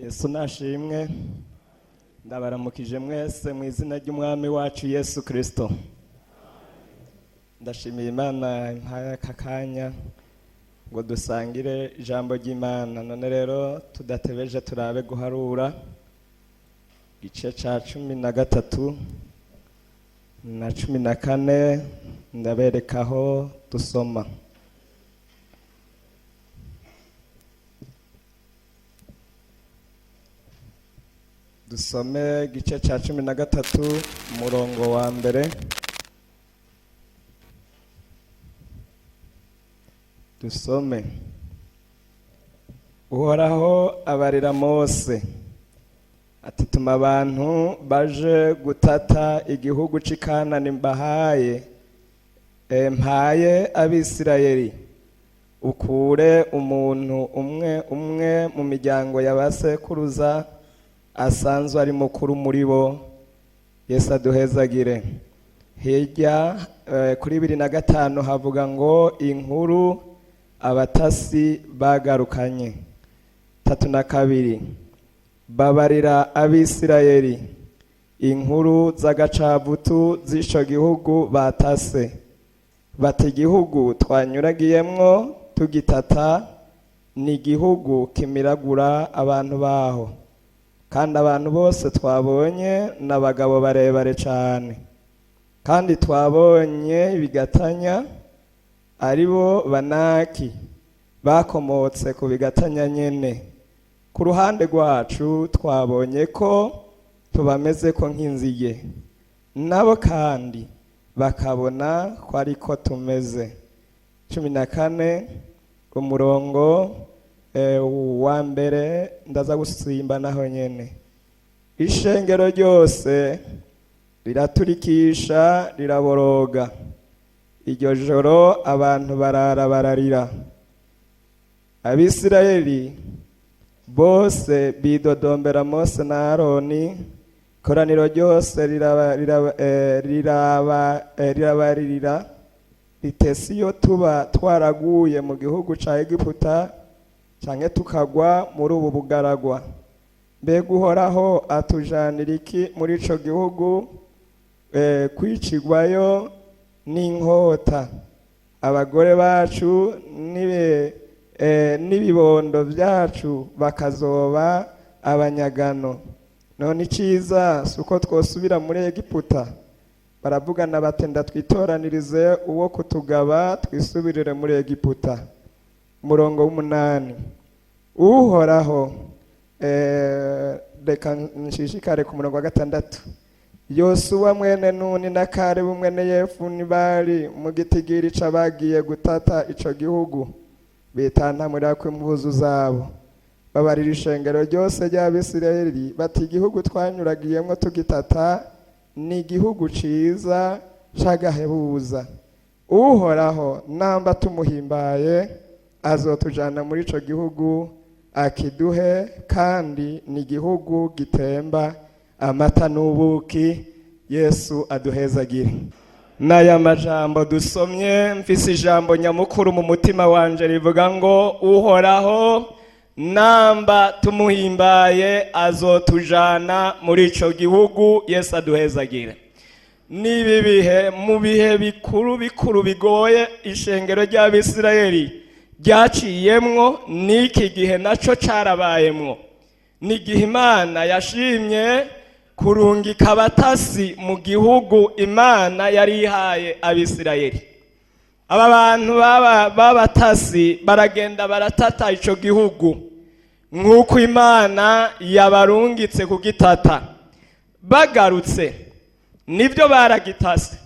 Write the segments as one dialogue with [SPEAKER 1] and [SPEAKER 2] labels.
[SPEAKER 1] Yesu nashimwe. Ndabaramukije mwese mu izina ry'umwami wacu Yesu Kristo. Ndashimiye Imana impaye aka kanya ngo dusangire ijambo ry'Imana. None rero tudatebeje turabe guharura igice ca 13 na 14 ndaberekaho dusoma. Dusome igice ca 13 umurongo wa mbere. Dusome. Uhoraho abarira Mose ati tuma abantu baje gutata igihugu c'i Kanani mbahaye mpaye Abisirayeli, ukure umuntu umwe mu miryango y'abasekuruza asanzwe ari mukuru muri bo. Yesu aduhezagire. Hirya kuri 25 havuga ngo inkuru abatasi bagarukanye. 32 babarira Abisirayeli inkuru z'agacabutu z'ico gihugu batase, bati igihugu twanyuragiyemwo tugitata ni igihugu kimiragura abantu baho, kandi abantu bose twabonye n'abagabo barebare cyane, kandi twabonye bigatanya aribo Banaki bakomotse ku bigatanya nyene. Ku ruhande rwacu twabonye ko tubameze ko nk'inzige, nabo kandi bakabona ko ariko tumeze. 14 umurongo wa mbere ndaza gusimba naho nyene. Ishengero ryose riraturikisha riraboroga, iryo joro abantu bararira. Abisirayeli bose bidodombera Mose na Aroni, koraniro ryose rirabaririra ritesi iyo tuba twaraguye mu gihugu ca Egiputa canke tukagwa muri ubu bugaragwa. Mbega Uhoraho atujanira iki muri ico gihugu kwicigwayo n'inkota? Abagore bacu n'ibibondo vyacu bakazoba abanyagano. None iciza suko twosubira muri Egiputa? Baravugana batenda twitoranirize uwo kutugaba twisubirire muri Egiputa. Umurongo w'8 Uhoraho reka nshishikare ku murongo wa 6. Yosuwa mwene Nuni na Kalebu mwene Yefuni bari mu gitigiri c'abagiye gutata ico gihugu, bitantamurira ku impuzu zabo, babarira ishengero ryose ry'Abisirayeli bati igihugu twanyuragiyemwo tugitata ni igihugu ciza c'agahebuza. Uhoraho namba tumuhimbaye azotujana muri ico gihugu akiduhe, kandi ni igihugu gitemba amata n'ubuki. Yesu aduhezagire. N'aya majambo dusomye mfise ijambo nyamukuru mu mutima wanje rivuga ngo Uhoraho namba tumuhimbaye azotujana muri ico gihugu. Yesu aduhezagire. Nibi bihe mu bihe bikuru bigoye ishengero ry'Abisirayeli ryaciyemwo, niki gihe naco carabayemwo. Ni igihe Imana yashimye kurungika abatasi mu gihugu Imana yari ihaye Abisirayeli. Aba bantu b'abatasi baragenda baratata ico gihugu nk'uko Imana yabarungitse kugitata. Bagarutse nibyo baragitase,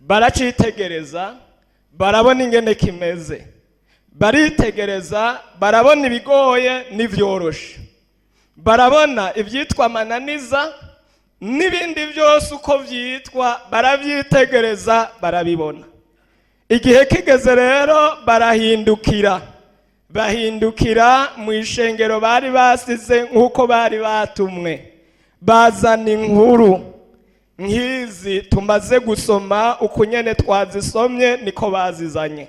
[SPEAKER 1] baracitegereza barabona ingene kimeze, baritegereza barabona ibigoye n'ivyoroshe, barabona ivyitwa mananiza n'ibindi byose uko vyitwa baravyitegereza barabibona. Igihe kigeze rero bahindukira mu ishengero bari basize nk'uko bari batumwe, bazana inkuru nk'izi tumaze gusoma. Uko nyene twazisomye niko bazizanye.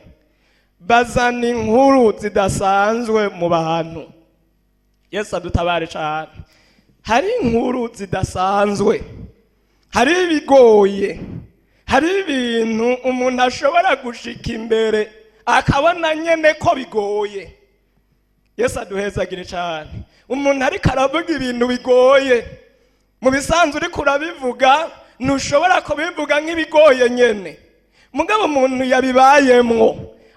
[SPEAKER 1] bazana inkuru zidasanzwe mu bantu. Yesu adutabare cyane. Hari inkuru zidasanzwe, hari ibigoye, hari ibintu umuntu ashobora gushika imbere akabona nyene ko bigoye. Yesu aduhezagire cyane. Umuntu ariko aravuga ibintu bigoye, mu bisanzwe uriko urabivuga ntushobora kubivuga nk'ibigoye nyene, mugabo umuntu yabibayemwo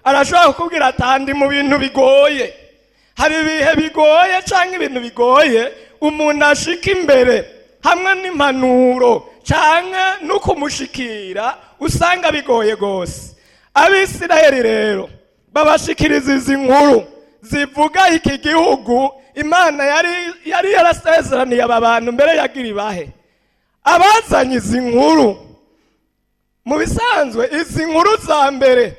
[SPEAKER 1] arashobora kukubwira atandi mu bintu bigoye. Hari ibihe bigoye canke ibintu bigoye umuntu ashika imbere hamwe n'impanuro canke no kumushikira usanga bigoye gose. Abisirayeli rero babashikiriza izi nkuru zivuga iki gihugu Imana yari yarasezeraniye aba bantu mbere yagira ibahe. Abazanye izi nkuru, mu bisanzwe izi nkuru za mbere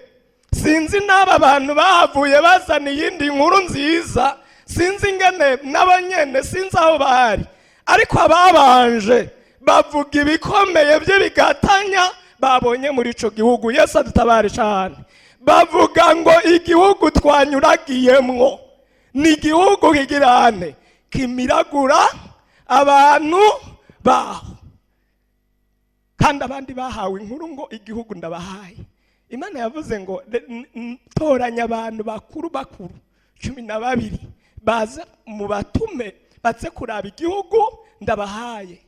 [SPEAKER 1] sinzi n'aba bantu bahavuye bazana iyindi nkuru nziza, sinzi ingene n'abanyene sinzi aho bari, ariko ababanje bavuga ibikomeye by'ibigatanya babonye muri ico gihugu. Yesu adutabare cyane. Bavuga ngo igihugu twanyuragiyemwo ni igihugu kigirane kimiragura abantu baho, kandi abandi bahawe inkuru ngo igihugu ndabahaye. Imana yavuze ngo toranya abantu bakuru 12 baza mu batume batse kuraba igihugu ndabahaye.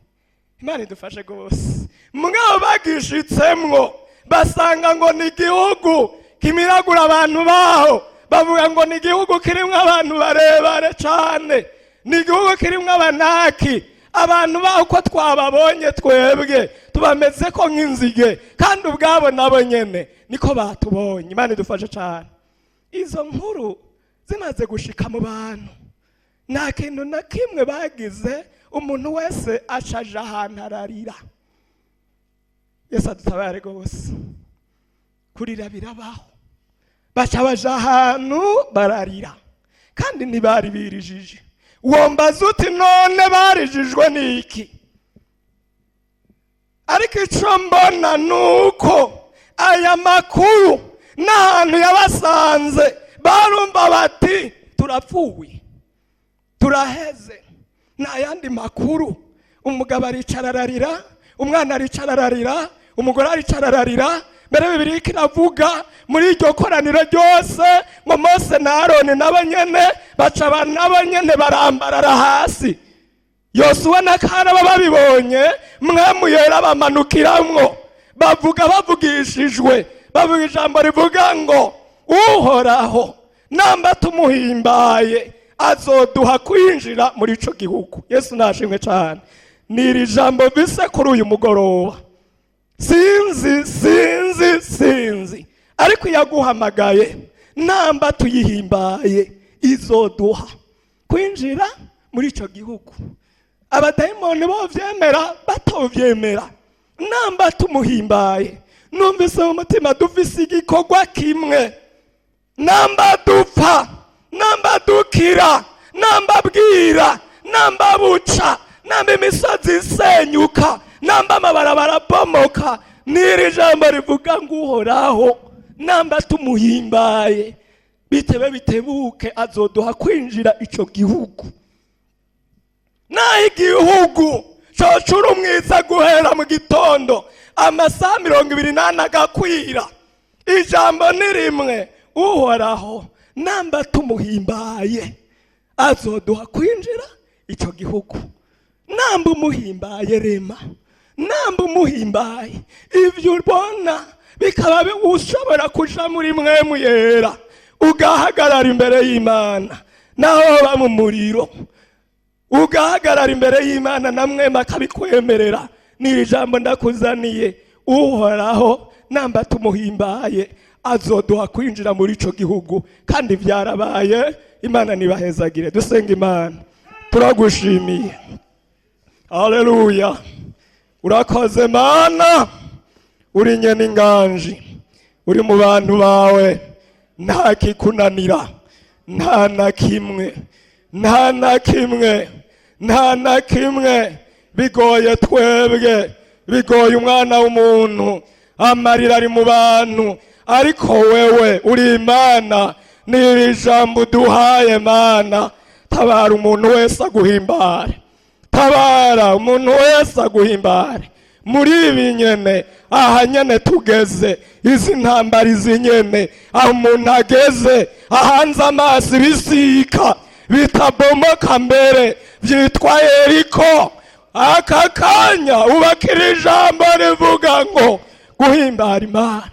[SPEAKER 1] Imana idufashe gose. Mugabo bagishitsemwo basanga ngo ni igihugu kimiragura abantu baho, bavuga ngo ni igihugu kirimwo abantu barebare cyane, ni igihugu kirimwo abanaki, abantu baho ko twababonye twebwe tubameze ko nk'inzige, kandi ubwabo nabo nyene niko batubonye. Imana idufashe cyane. Izo nkuru zimaze gushika mu bantu, nta kintu na kimwe bagize, umuntu wese acaje ahantu ararira. Yesu adutabare gose. Kurira birabaho, baca baja ahantu bararira, kandi ntibari birijije. Wombaza uti none barijijwe n'iki? Ariko ico mbona nuko aya makuru n'ahantu yabasanze barumva bati turapfuye, turaheze. N'ayandi makuru, umugabo aricara ararira, umwana aricara ararira, umugore aricara ararira. Mbere Bibiliya kiravuga muri iryo koraniro ryose ngo Mose na Aroni n'abanyene baca n'abanyene barambarara hasi. Yosuwa na Kaleba babibonye mwemu yera bamanukiramwo, bavuga bavugishijwe, bavuga ijambo rivuga ngo Uhoraho namba tumuhimbaye azoduha kwinjira muri ico gihugu. Yesu nashimwe cyane. Niri jambo bise kuri uyu mugoroba. Sinzi ariko yaguhamagaye namba tuyihimbaye izoduha kwinjira muri ico gihugu. Abadayimoni bo vyemera batovyemera, namba tumuhimbaye. Numvise mu mutima dufise igikorwa kimwe, namba dupfa, namba dukira, namba bwira, namba buca, namba imisozi isenyuka, namba amabarabara bomoka, niri jambo rivuga ngo Uhoraho namba tumuhimbaye bitebe bitebuke azoduha kwinjira ico gihugu. Na igihugu cocura umwiza guhera mu gitondo amasaha 28 agakwira. Ijambo ni rimwe, Uhoraho namba tumuhimbaye azoduha kwinjira ico gihugu. Namba umuhimbaye rema, namba umuhimbaye ivyo ubona bikaba ushobora kuja muri mwemu yera ugahagarara imbere y'Imana, naho ba mu muriro ugahagarara imbere y'Imana na mwema akabikwemerera. Niri jambo ndakuzaniye, Uhoraho namba tumuhimbaye azoduha kwinjira muri ico gihugu, kandi vyarabaye. Imana nibahezagire. Dusenga Imana. Turagushimiye. Haleluya. Urakoze Mana, uri nyene inganji, uri mu bantu bawe, nta kikunanira, nta na kimwe, nta na kimwe, nta na kimwe bigoye twebwe, bigoye umwana w'umuntu. Amarira ari mu bantu, ariko wewe uri Imana. Niri jambo duhaye Mana, tabara umuntu wese aguhimbare, tabara umuntu wese aguhimbare muri ibi nyene, aha nyene tugeze, izi ntambara izi nyene, aho umuntu ageze ahanze amaso ibisika bitabomoka mbere vyitwa Yeriko. Aka kanya ubakira ijambo rivuga ngo guhimbara Imana.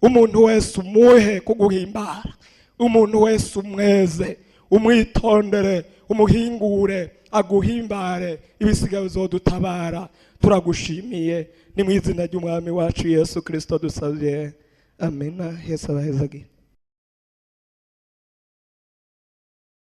[SPEAKER 1] Umuntu wese umuhe kuguhimbara, umuntu wese umweze, umwitondere, umuhingure, aguhimbare, ibisigaye uzodutabara. Turagushimiye, ni mu izina ry'umwami wacu Yesu Kristo dusavye, amena. Yesu abahezagira.